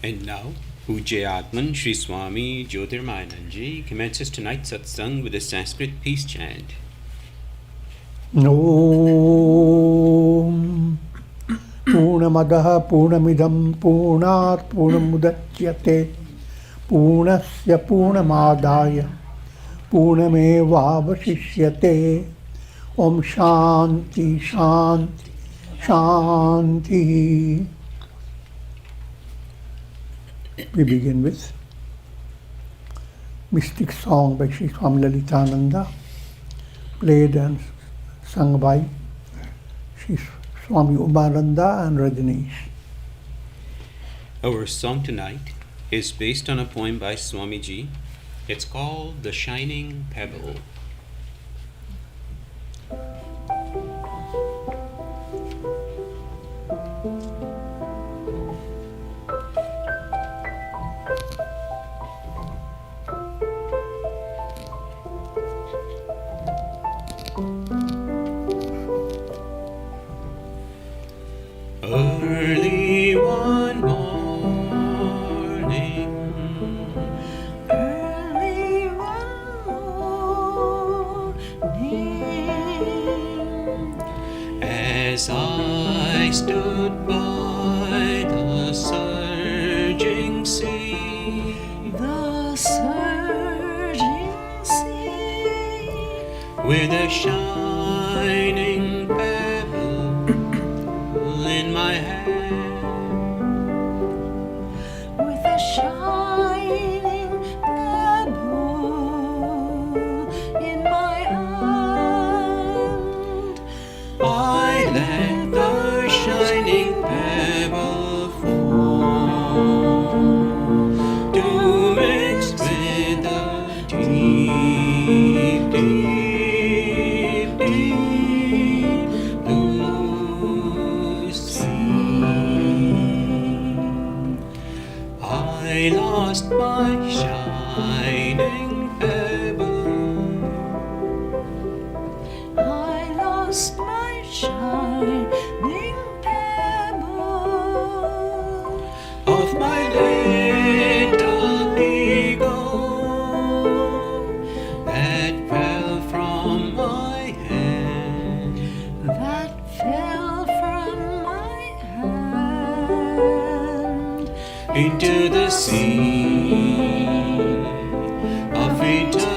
And now, Pujyatman Sri Swami Jyotirmayananda commences tonight's satsang with a Sanskrit peace chant. Om Purnamadaha Purnamidam Purnat Purnamudachyate Purnasya Purnamadaya Purnamevavashishyate. Om Shanti Shanti Shanti. We begin with mystic song by Sri Swami Lalitananda, played and sung by Sri Swami Umananda and Rajneesh. Our song tonight is based on a poem by Swamiji. It's called The Shining Pebble. Early one morning, early one morning, as I stood by the surging sea, the surging sea, with a shining pebble in my hand, with a shining pebble in my hand, I let the shining pebble fall to mix with the deep, deep, deep blue sea. I lost my shining pebble. I lost my shining pebble Of my little ego that fell from my hand that fell from my hand into the sea of eternity.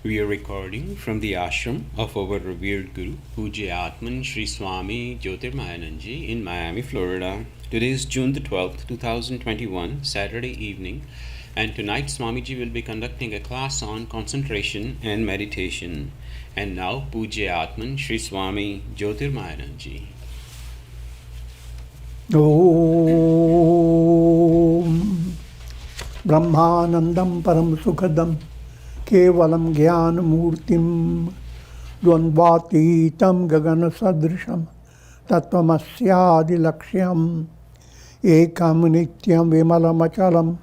We are recording from the ashram of our revered Guru, Pujyatman Sri Swami Jyotirmayananda in Miami, Florida. Today is June the 12th, 2021, Saturday evening, and tonight Swamiji will be conducting a class on concentration and meditation. And now Pujyatman Sri Swami Jyotirmayananda. Om Brahmanandam Param Sukhadam Kevalam Jnana Murtim Dvandvatitam Gagana Sadrisham Tattvamasya Laksham Ekam Nityam Vimalamachalam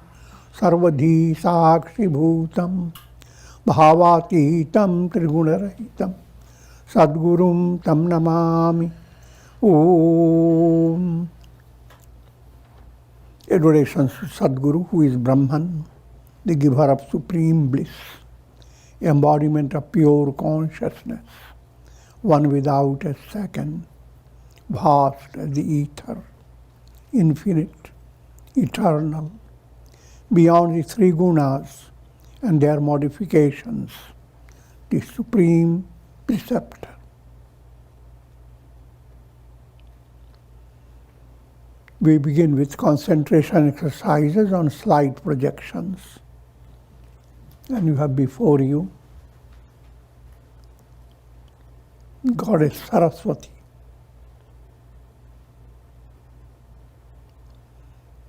Sarvadhi Sakshi Bhutam Bhavatitam Trigunarahitam Sadgurum Tam Namami. Om. Adorations to Sadguru, who is Brahman, the giver of supreme bliss. embodiment of pure consciousness, one without a second, vast as the ether, infinite, eternal, beyond the three gunas and their modifications, the supreme preceptor. We begin with concentration exercises on slide projections. And you have before you Goddess Saraswati,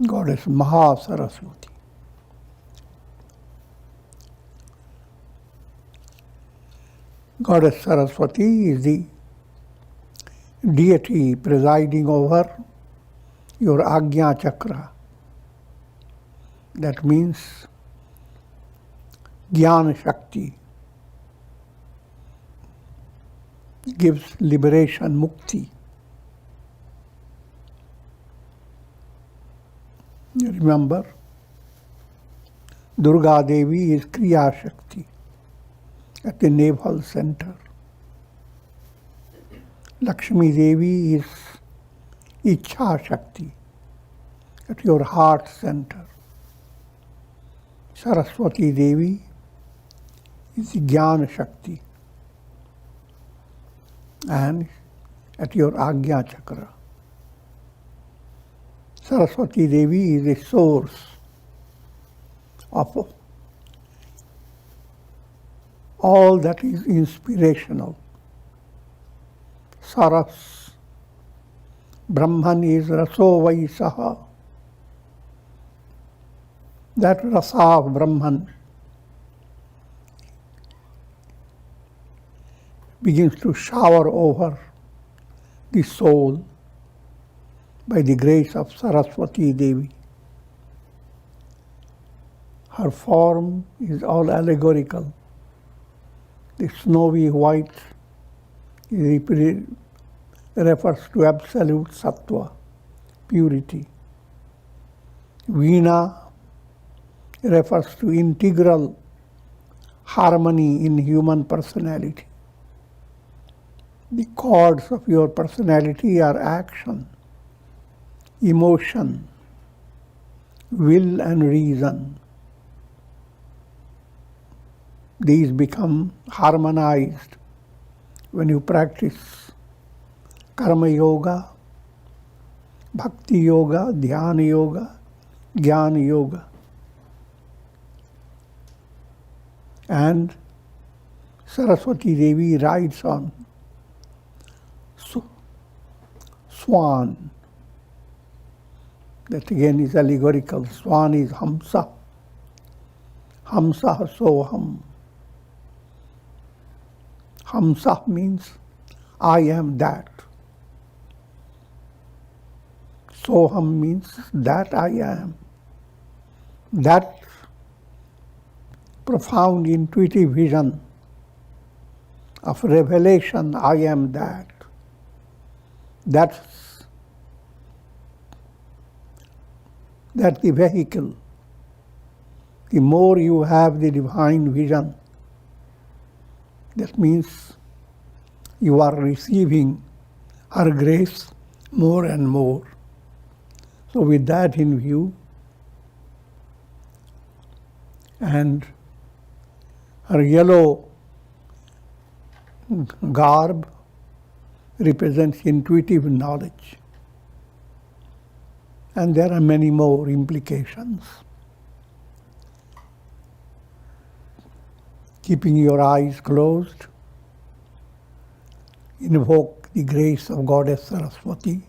Goddess Mahasaraswati. Goddess Saraswati is the deity presiding over your Agnya Chakra. That means Jnana Shakti, gives liberation, mukti. You remember, Durga Devi is Kriya Shakti at the navel center. Lakshmi Devi is Ichha Shakti at your heart center. Saraswati Devi is Jnana Shakti and at your Agnya Chakra. Saraswati Devi is the source of all that is inspirational. Saras, Brahman is Raso Vaisaha. That Rasa of Brahman begins to shower over the soul by the grace of Saraswati Devi. Her form is all allegorical. The snowy white refers to absolute sattva, purity. Veena refers to integral harmony in human personality. The chords of your personality are action, emotion, will and reason. These become harmonized when you practice karma yoga, bhakti yoga, dhyana yoga, jnana yoga. And Saraswati Devi rides on swan. That again is allegorical. Swan is Hamsa. Hamsa Soham. Hamsa means I am that. Soham means that I am. That profound intuitive vision of revelation, I am that. That's the vehicle. The more you have the divine vision, that means you are receiving her grace more and more. So with that in view, and her yellow garb represents intuitive knowledge. And there are many more implications. Keeping your eyes closed, invoke the grace of Goddess Saraswati.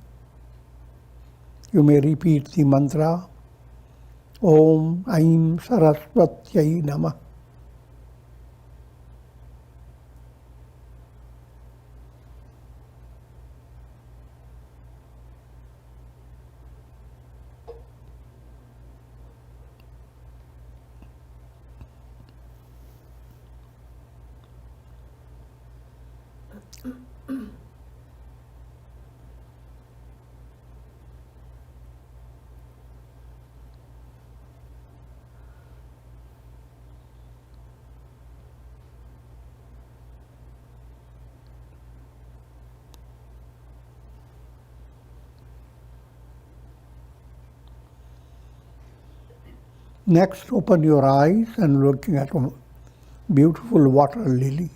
You may repeat the mantra, Om Aim Saraswatyai Namah. Next, open your eyes and looking at a beautiful water lily.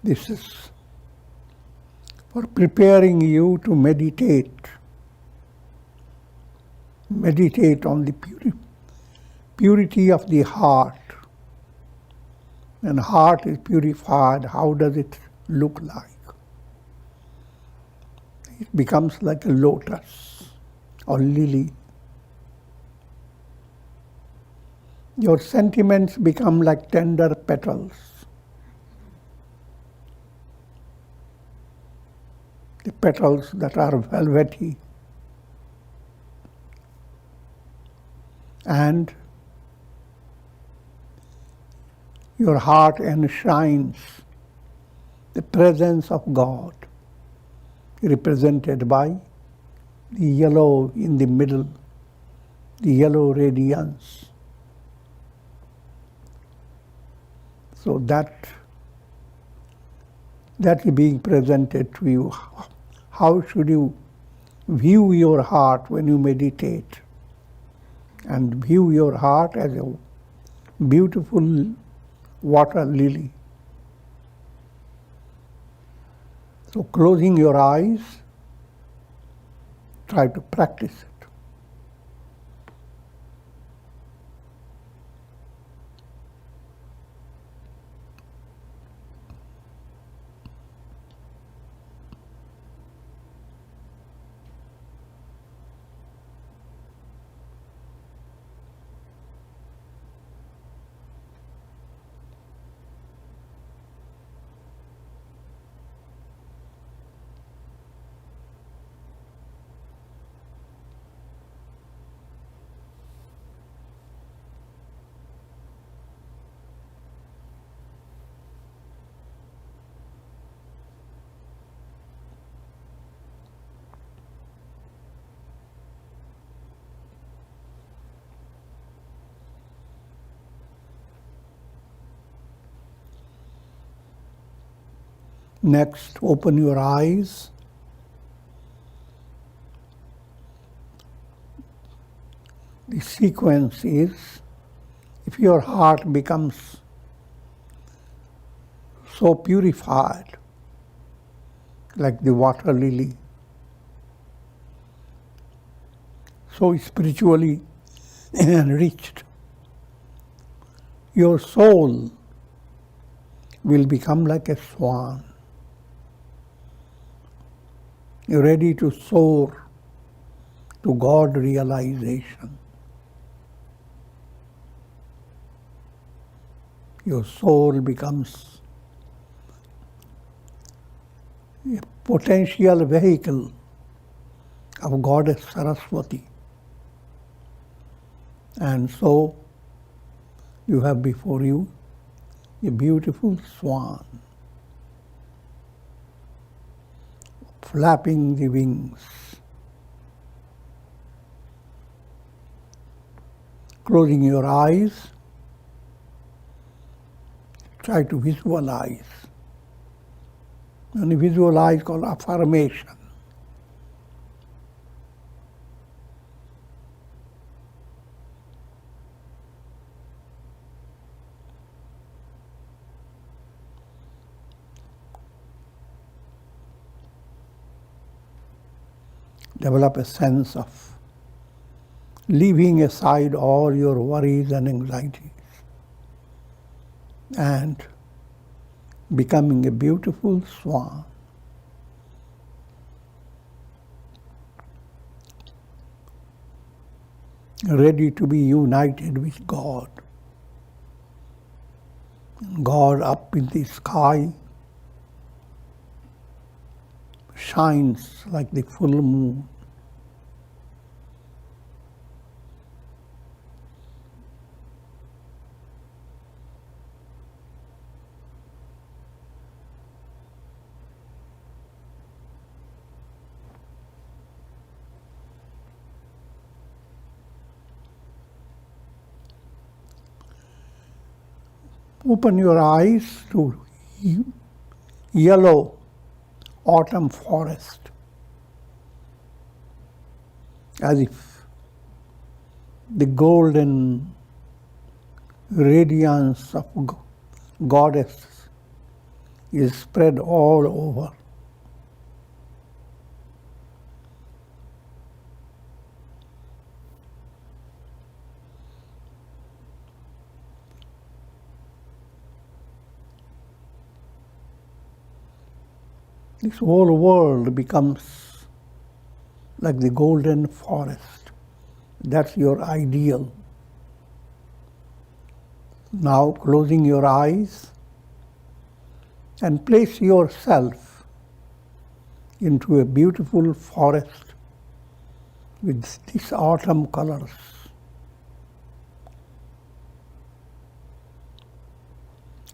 This is for preparing you to meditate. Meditate on the purity of the heart. When heart is purified, how does it look like? It becomes like a lotus or lily. Your sentiments become like tender petals. The petals that are velvety. And your heart enshrines the presence of God, represented by the yellow in the middle, the yellow radiance. So that is being presented to you. How should you view your heart when you meditate? And view your heart as a beautiful water lily. So closing your eyes, try to practice it. Next, open your eyes. The sequence is, if your heart becomes so purified, like the water lily, so spiritually enriched, your soul will become like a swan. You're ready to soar to God realization. Your soul becomes a potential vehicle of Goddess Saraswati. And so you have before you a beautiful swan, flapping the wings. Closing your eyes, try to visualize. And visualize called affirmation. Develop a sense of leaving aside all your worries and anxieties and becoming a beautiful swan. Ready to be united with God. God up in the sky shines like the full moon. Open your eyes to yellow autumn forest. as if the golden radiance of Goddess is spread all over. This whole world becomes like the golden forest. That's your ideal. Now, closing your eyes and place yourself into a beautiful forest with these autumn colors.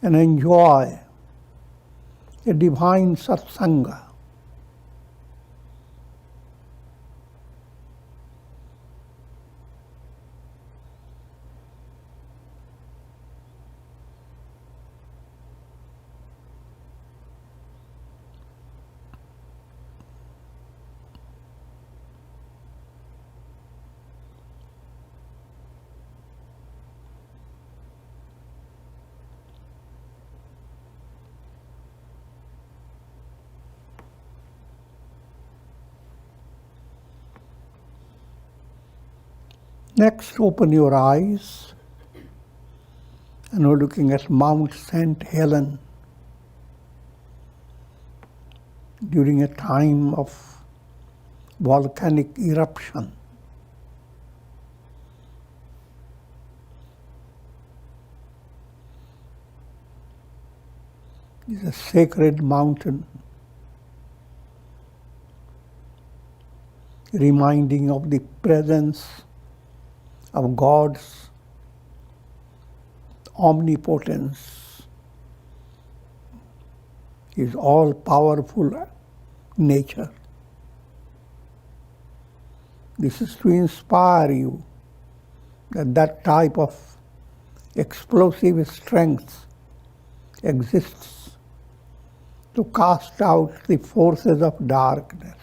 And enjoy a divine satsanga. Next, open your eyes and we're looking at Mount St. Helens during a time of volcanic eruption. It's a sacred mountain, reminding of the presence of God's omnipotence, His all-powerful nature. This is to inspire you that that type of explosive strength exists to cast out the forces of darkness.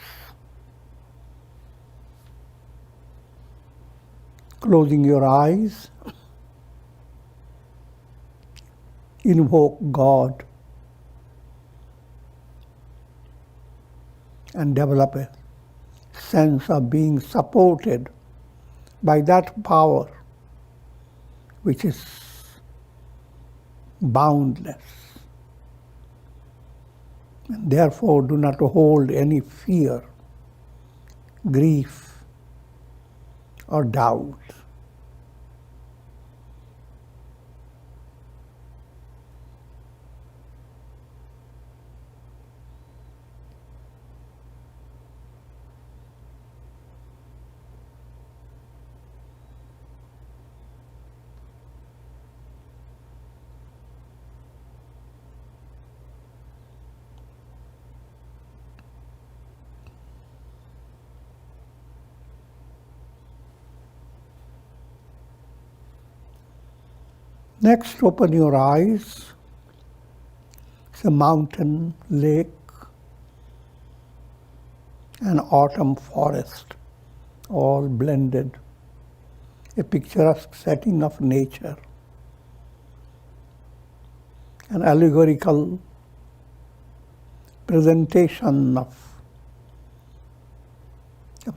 Closing your eyes, invoke God and develop a sense of being supported by that power which is boundless. And therefore do not hold any fear, grief, or doubt. Next, open your eyes. It's a mountain, lake, and autumn forest, all blended. A picturesque setting of nature. An allegorical presentation of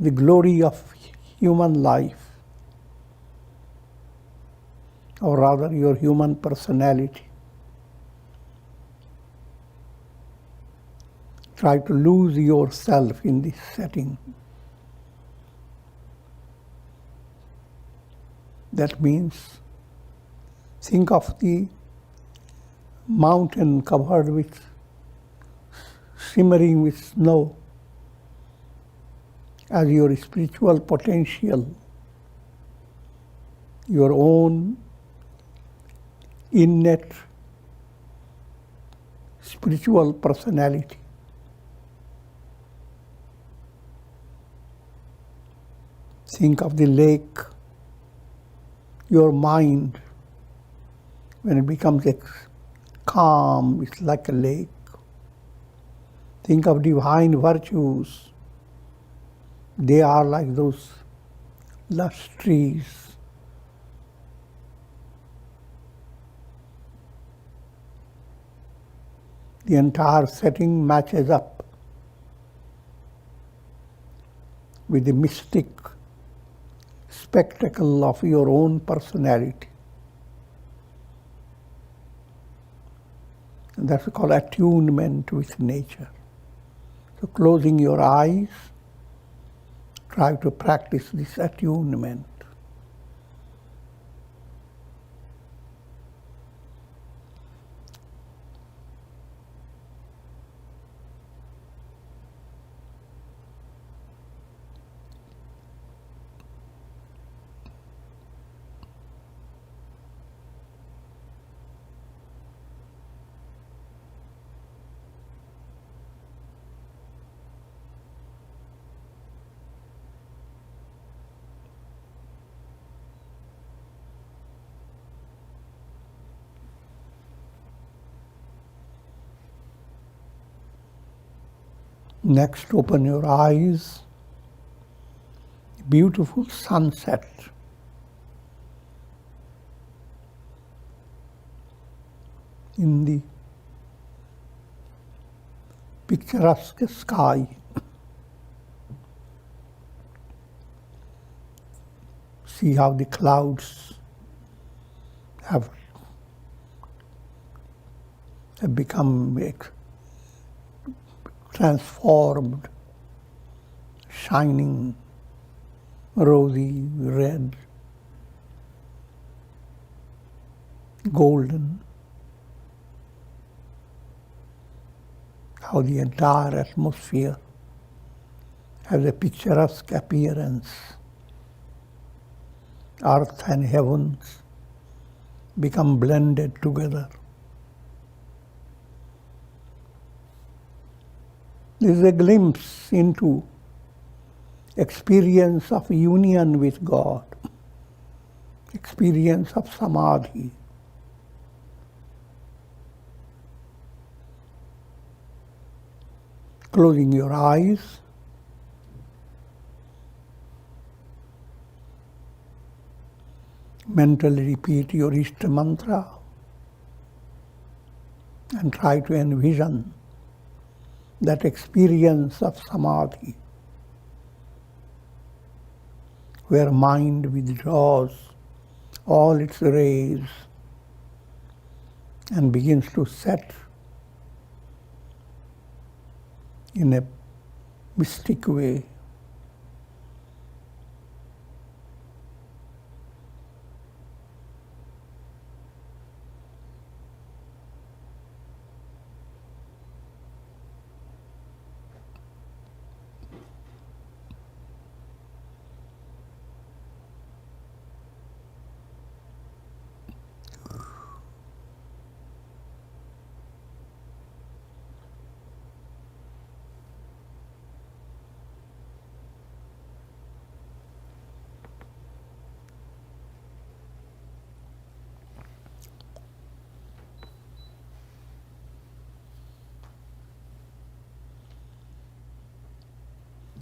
the glory of human life, or rather your human personality. Try to lose yourself in this setting. That means think of the mountain covered with, shimmering with snow as your spiritual potential, your own innate spiritual personality. Think of the lake, your mind, when it becomes calm, it's like a lake. Think of divine virtues. They are like those lush trees, the entire setting matches up with the mystic spectacle of your own personality. And that's called attunement with nature. So closing your eyes, try to practice this attunement. Next, open your eyes. Beautiful sunset. In the picturesque sky. See how the clouds have become transformed, shining, rosy, red, golden. How the entire atmosphere has a picturesque appearance. Earth and heavens become blended together. This is a glimpse into experience of union with God, experience of samadhi. Closing your eyes, mentally repeat your Ishta mantra and try to envision that experience of samadhi, where mind withdraws all its rays and begins to set in a mystic way.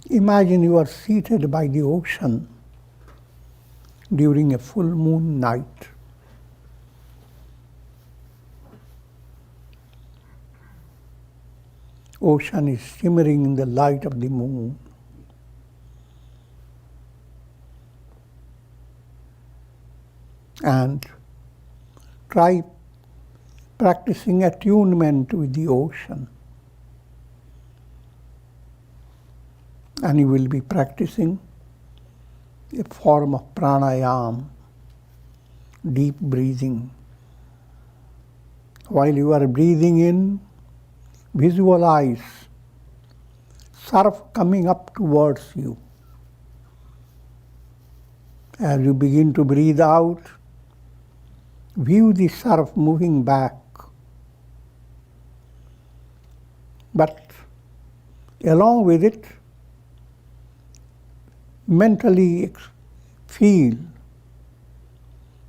Imagine you are seated by the ocean during a full moon night. Ocean is shimmering in the light of the moon. And try practicing attunement with the ocean. And you will be practicing a form of pranayama, deep breathing. While you are breathing in, visualize surf coming up towards you. As you begin to breathe out, view the surf moving back. But along with it, mentally feel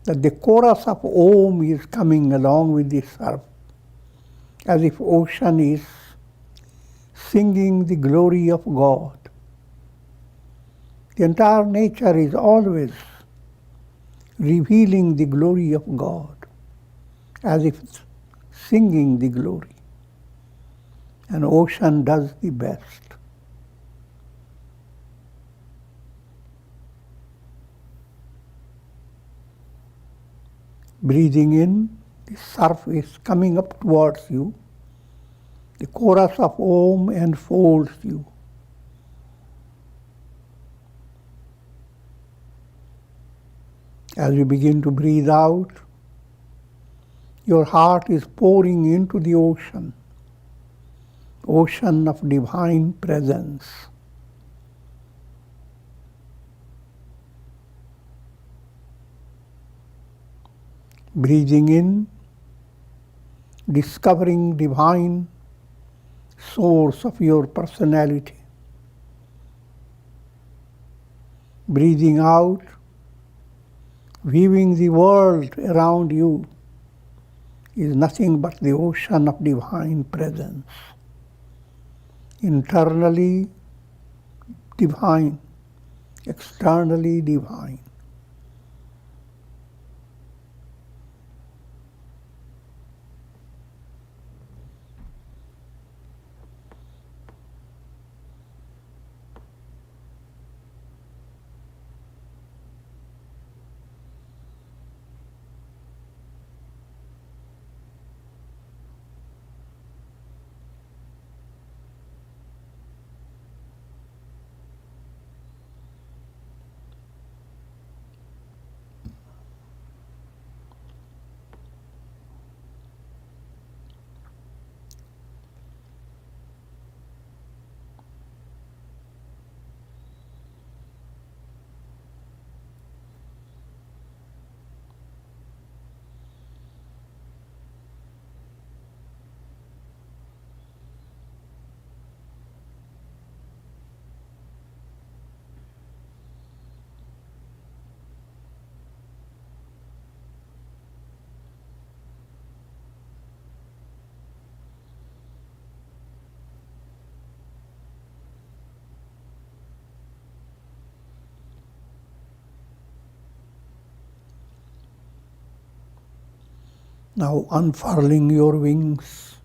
that the chorus of Om is coming along with the surf, as if ocean is singing the glory of God. The entire nature is always revealing the glory of God, as if it's singing the glory. And ocean does the best. Breathing in, the surf is coming up towards you. The chorus of Om enfolds you. As you begin to breathe out, your heart is pouring into the ocean of divine presence. Breathing in, discovering divine source of your personality. Breathing out, viewing the world around you is nothing but the ocean of divine presence. Internally divine, externally divine. Now unfurling your wings,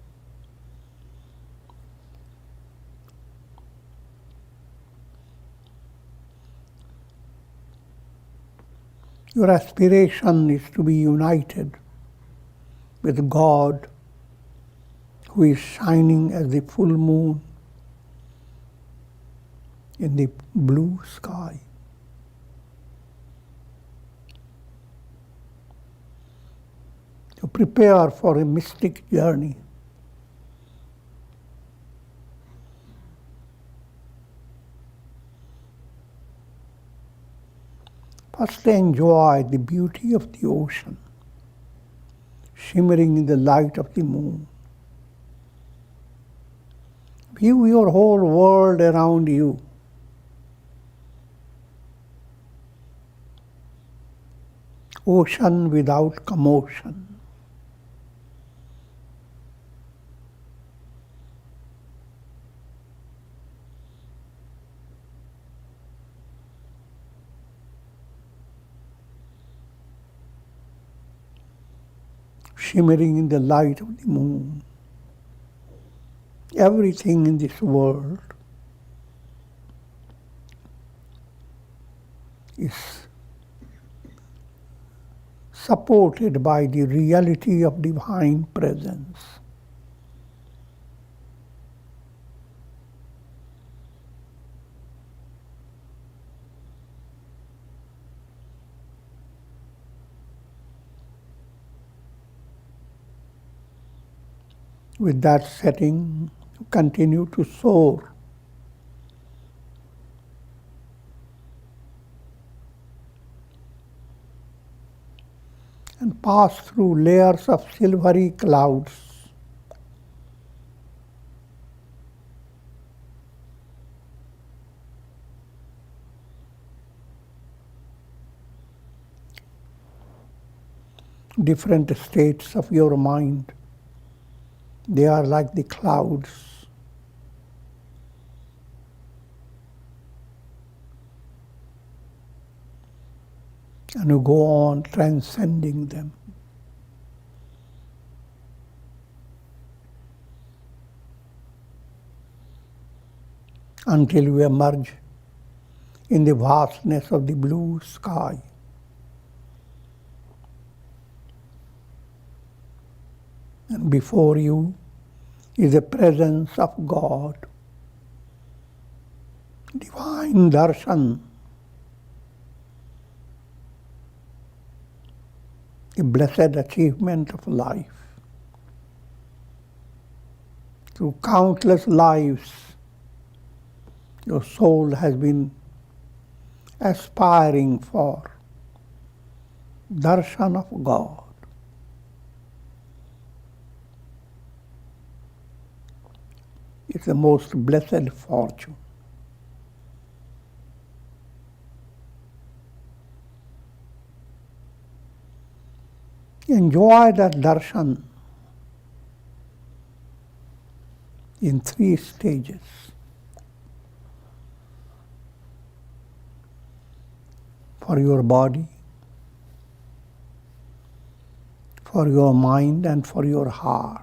your aspiration is to be united with God, who is shining as the full moon in the blue sky. To prepare for a mystic journey. First, enjoy the beauty of the ocean, shimmering in the light of the moon. View your whole world around you. Ocean without commotion. Shimmering in the light of the moon. Everything in this world is supported by the reality of divine presence. With that setting, continue to soar. And pass through layers of silvery clouds. Different states of your mind. They are like the clouds. and you go on transcending them. Until you emerge in the vastness of the blue sky. And before you is the presence of God, divine darshan, a blessed achievement of life. Through countless lives, your soul has been aspiring for darshan of God. It's the most blessed fortune. Enjoy that darshan in 3 stages. For your body, for your mind, and for your heart.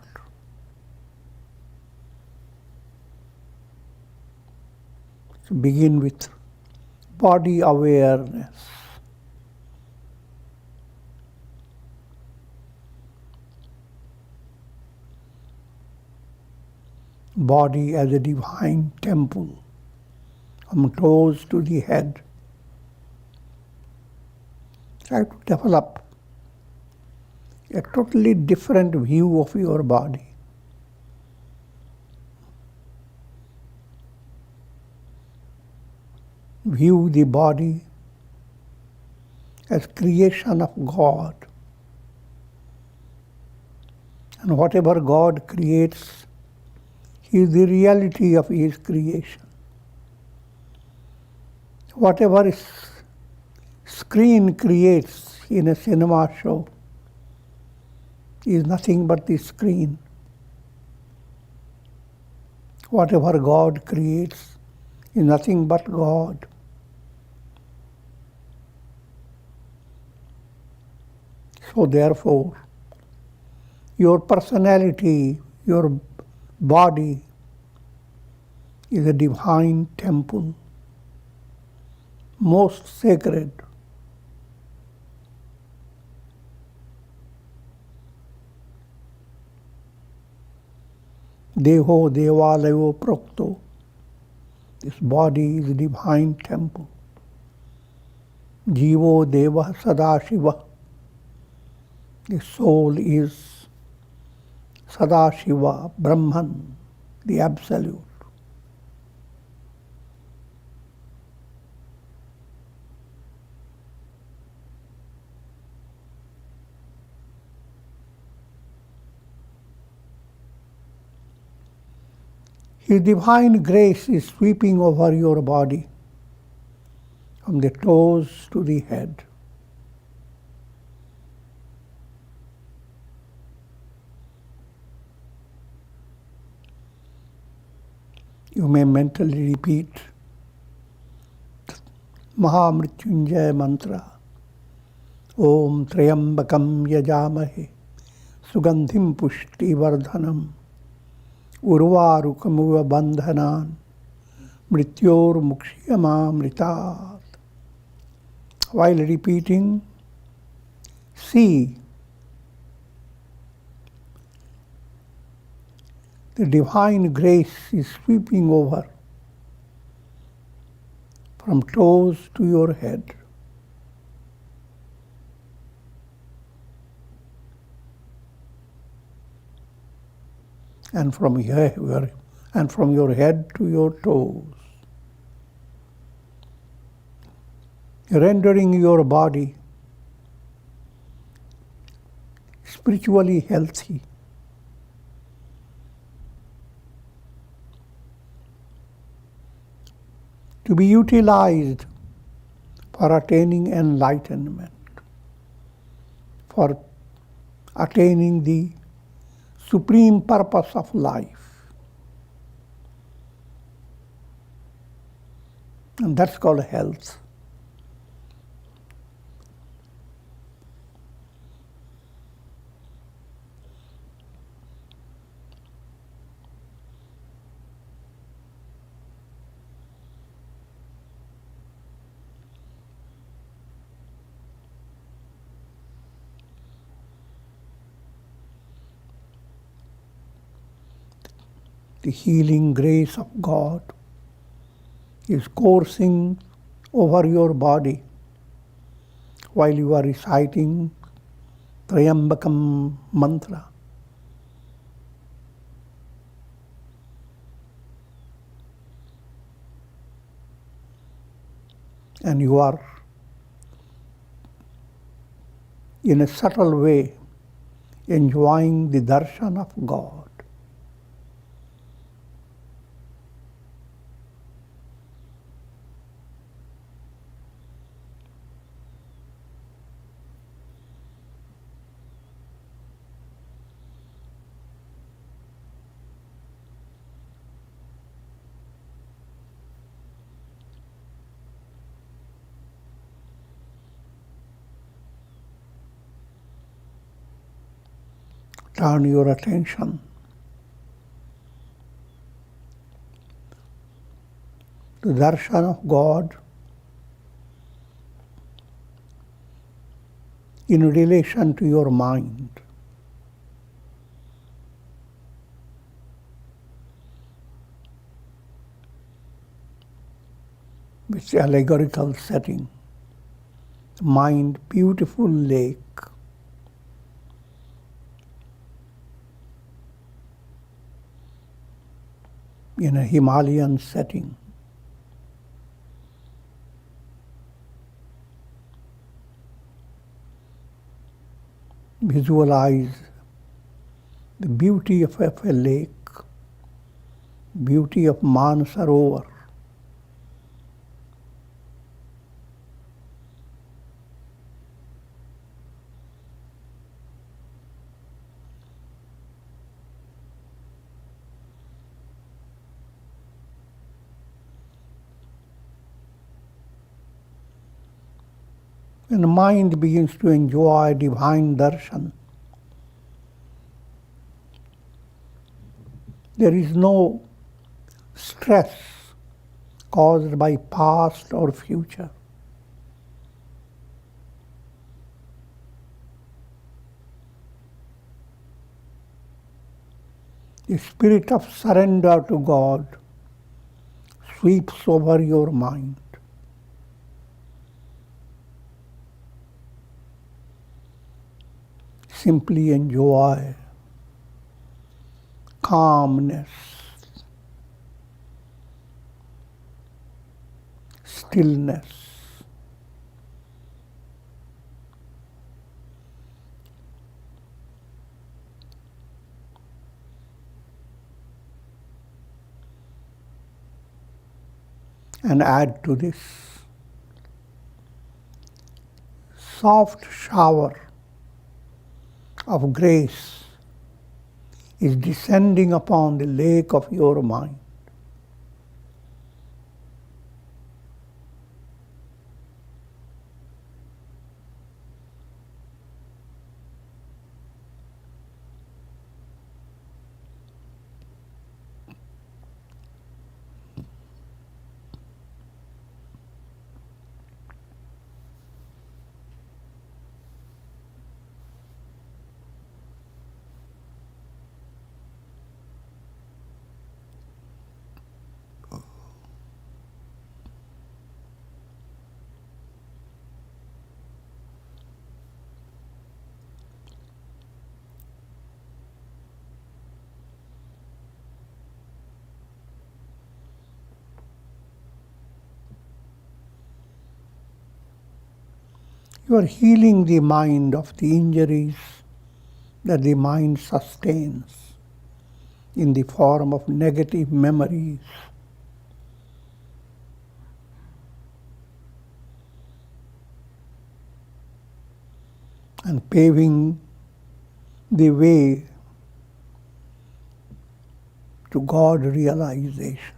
So begin with body awareness. Body as a divine temple, from toes to the head. Try to develop a totally different view of your body. View the body as creation of God. And whatever God creates, He is the reality of His creation. Whatever screen creates in a cinema show is nothing but the screen. Whatever God creates is nothing but God. So therefore, your personality, your body is a divine temple, most sacred. Deho devalayo prokto. This body is a divine temple. Jivo deva sadashiva. The soul is Sadashiva, Brahman, the Absolute. His divine grace is sweeping over your body, from the toes to the head. You may mentally repeat Mahamrityunjaya mantra. Om Trayambakam Yajamahe Sugandhim Pushti Vardhanam Urvarukamuva Bandhanan Mrityor Mukshiyamamritat. While repeating, see the divine grace is sweeping over from toes to your head. And from your head to your toes. Rendering your body spiritually healthy. To be utilized for attaining enlightenment, for attaining the supreme purpose of life. And that's called health. the healing grace of God is coursing over your body while you are reciting Trayambakam mantra. And you are, in a subtle way, enjoying the darshan of God. Turn your attention to the darshan of God in relation to your mind. With allegorical setting. Mind, beautiful lake. In a Himalayan setting. Visualize the beauty of a lake, beauty of Mansarovar. When the mind begins to enjoy divine darshan, there is no stress caused by past or future. The spirit of surrender to God sweeps over your mind. Simply enjoy calmness, stillness. And add to this soft shower of grace is descending upon the lake of your mind. You are healing the mind of the injuries that the mind sustains in the form of negative memories. And paving the way to God realization.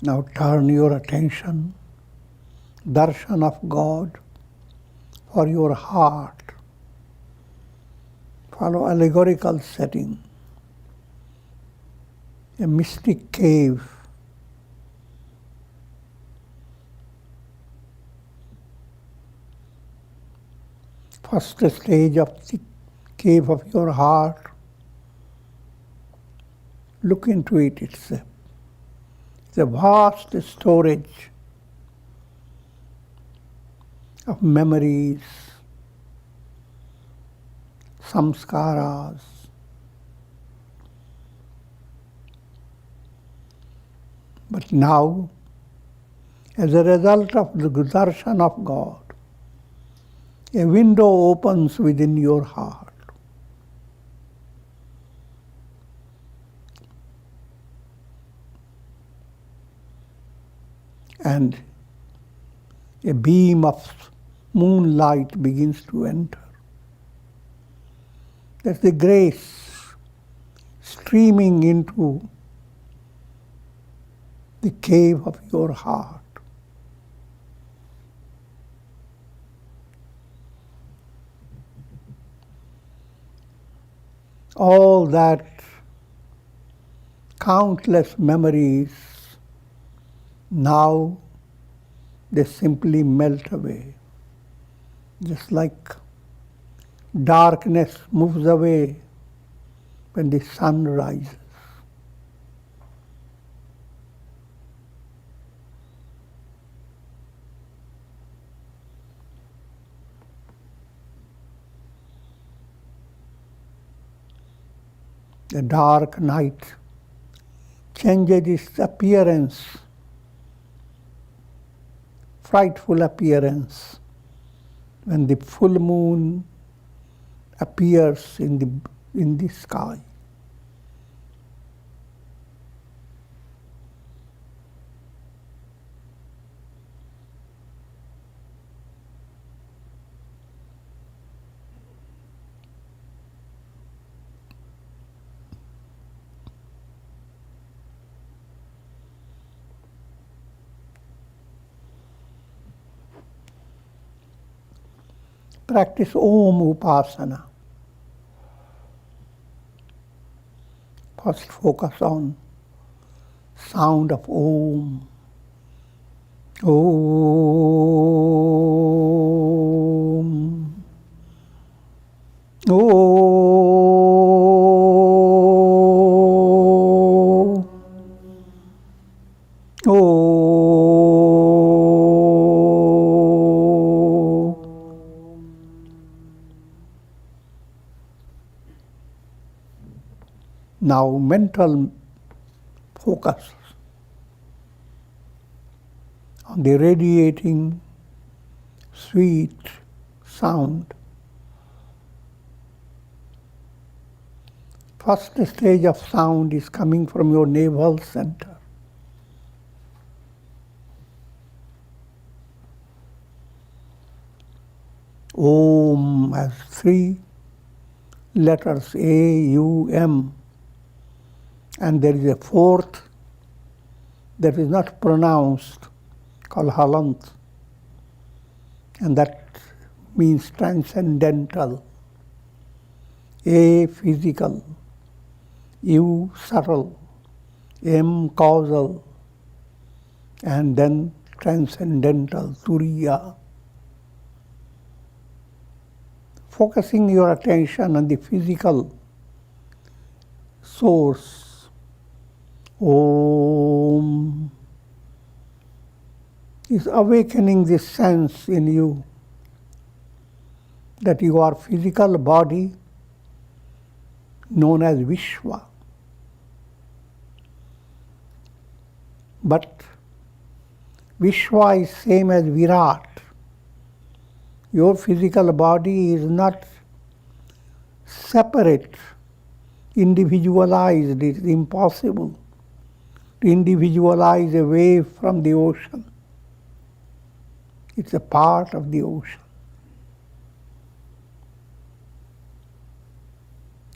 Now turn your attention, darshan of God, for your heart. Follow allegorical setting, a mystic cave. First stage of the cave of your heart, look into it. It's a vast storage of memories, samskaras. But now, as a result of the darshan of God, a window opens within your heart. And a beam of moonlight begins to enter. That's the grace streaming into the cave of your heart. All that countless memories, now they simply melt away. Just like darkness moves away when the sun rises. The dark night changes its appearance, frightful appearance, when the full moon appears in the sky. Practice Om Upasana. First focus on sound of Om. Om. Om. Om. Now mental focus on the radiating sweet sound. First stage of sound is coming from your navel center. Om has 3 letters, A-U-M. And there is a 4th that is not pronounced, called halant. And that means transcendental. A, physical. U, subtle. M, causal. And then transcendental, turiya. Focusing your attention on the physical source. Om is awakening this sense in you that you are physical body known as Vishwa. But Vishwa is same as Virat. Your physical body is not separate, individualized. It is impossible to individualize away from the ocean. It's a part of the ocean.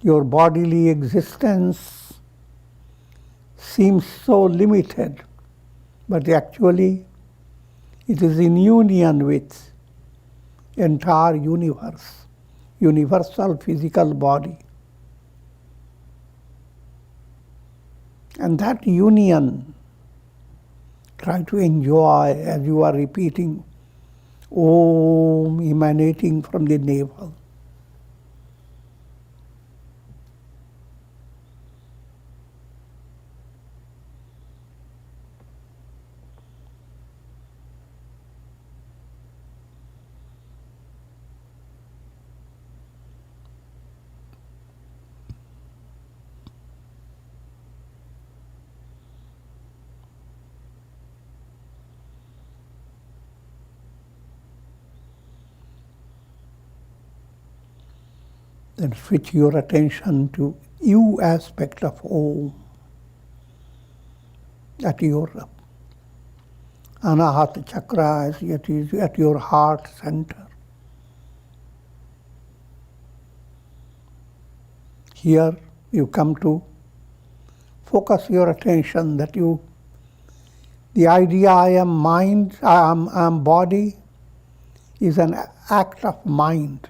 Your bodily existence seems so limited but actually it is in union with entire universe, universal physical body. And that union, try to enjoy as you are repeating Om emanating from the navel. Then switch your attention to you aspect of Om at your Anahata chakra, as it is at your heart center. Here you come to focus your attention that the idea I am mind, I am body is an act of mind.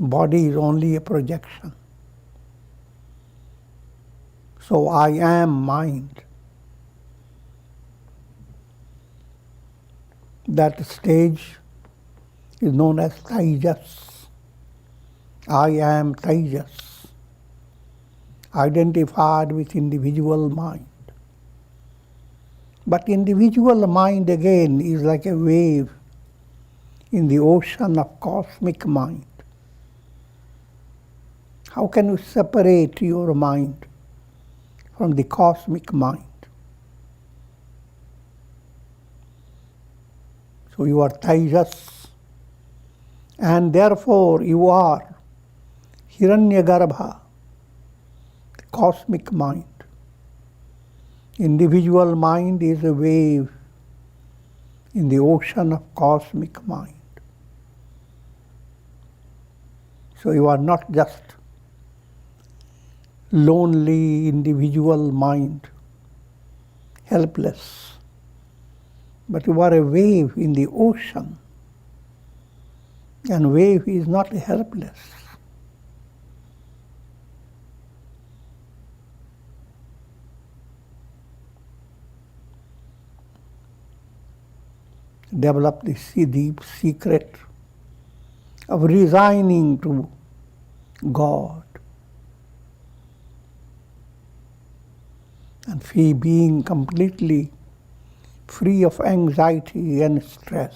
Body is only a projection. So I am mind. That stage is known as Tejas. I am Tejas, identified with individual mind. But individual mind again is like a wave in the ocean of cosmic mind. How can you separate your mind from the cosmic mind? So you are Tejas, and therefore you are Hiranyagarbha, the cosmic mind. Individual mind is a wave in the ocean of cosmic mind. So you are not just lonely individual mind, helpless, but you are a wave in the ocean, and wave is not helpless. Develop this deep secret of resigning to God and being completely free of anxiety and stress.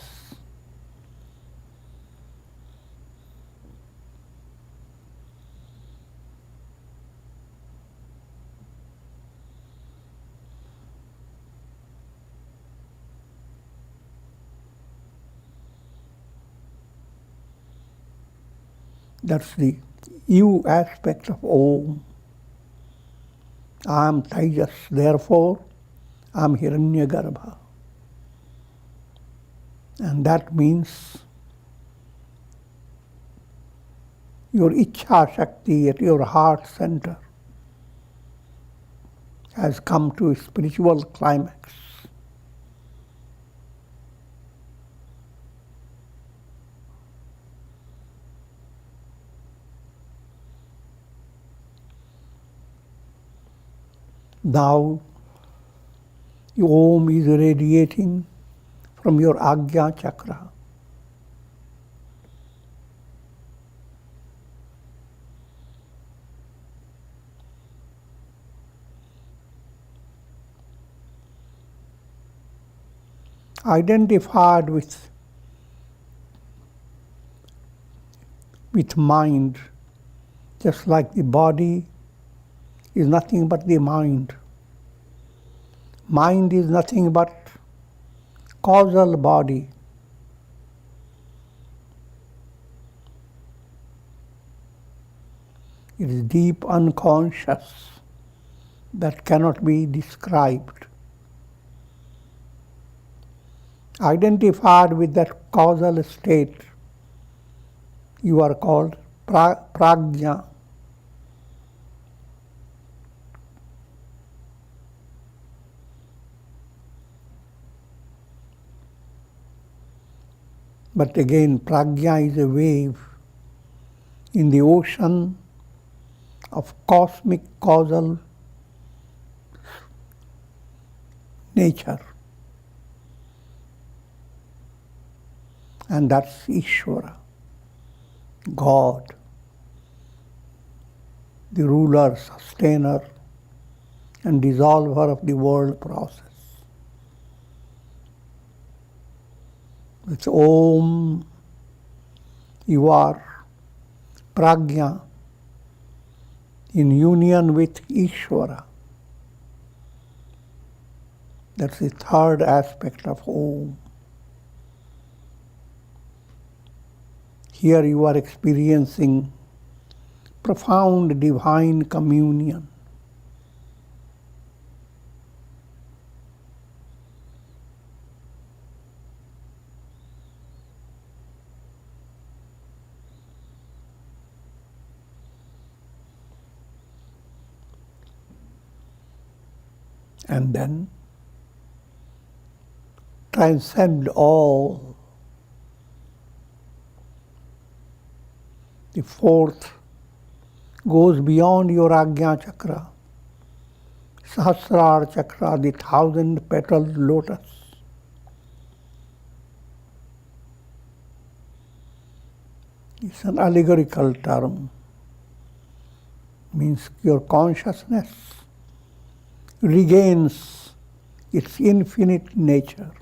That's the you aspect of Om. I am Tejas, therefore I am Hiranyagarbha. And that means your Ichha Shakti at your heart center has come to a spiritual climax. Now, your Om is radiating from your Agya chakra. Identified with mind, just like the body is nothing but the mind. Mind is nothing but causal body. It is deep unconscious that cannot be described. Identified with that causal state, you are called prajna. But again, prajna is a wave in the ocean of cosmic causal nature. And that's Ishvara, God, the ruler, sustainer, and dissolver of the world process. With Om, you are prajna in union with Ishvara. That's the third aspect of Om. Here you are experiencing profound divine communion. And then transcend all. The fourth goes beyond your Ajna Chakra, Sahasrar Chakra, the 1,000-petaled lotus. It's an allegorical term. Means your consciousness regains its infinite nature.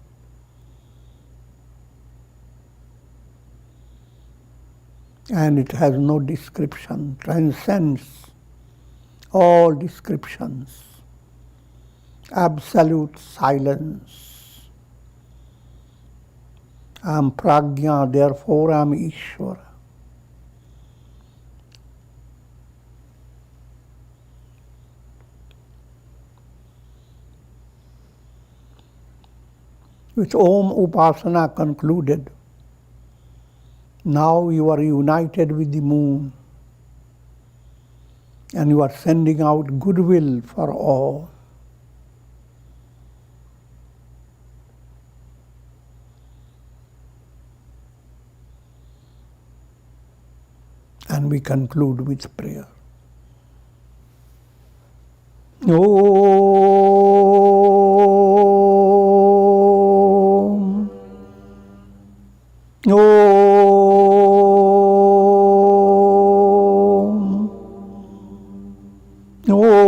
And it has no description, transcends all descriptions. Absolute silence. I am prajna, therefore I am Ishvara. With Om Upasana concluded, now you are united with the moon and you are sending out goodwill for all. And we conclude with prayer. Om. Om. Om.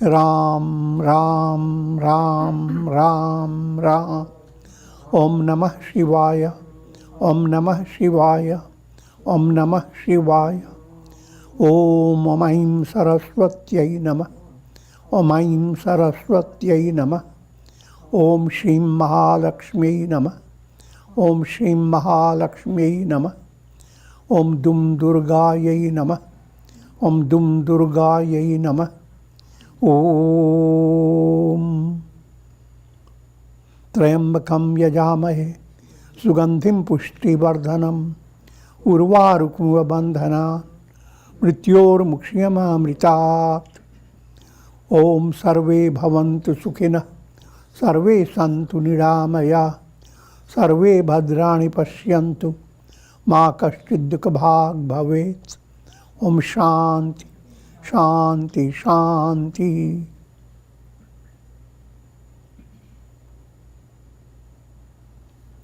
Ram, Ram, Ram, Ram, Ram. Om Namah Shivaya, Om Namah Shivaya, Om Namah Shivaya. Om Aim Saraswatyai Namah, Om Aim Saraswatyai Namah. Om Shrim Mahalakshmi Namah, Om Shrim Mahalakshmi Namah. Om Dum Durgayai Namah, Om Dum Durgayai Namah. Om Trayambakam Yajamahe Sugandhim Pushtivardhanam Urvarukuva Bandhana Mrityor Mukshyamamritat. Om Sarve Bhavantu Sukhina Sarve Santu Niramaya Sarve Bhadrani Pashyantu Ma Kaschid Dukha Bhag Bhavet. Om Shanti Shanti Shanti.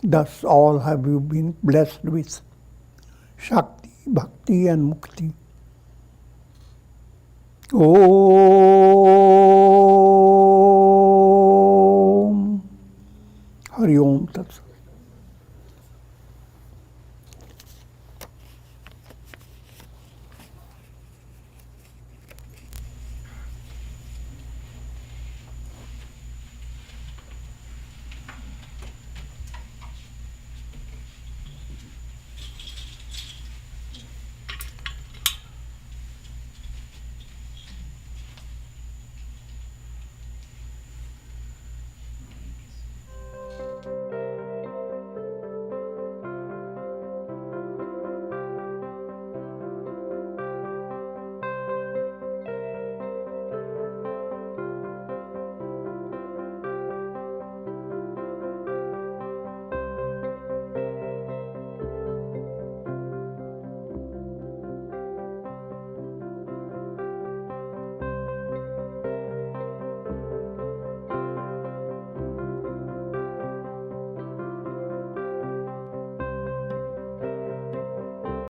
Thus all have you been blessed with Shakti, Bhakti and Mukti. Om Hari Om Tat Sat.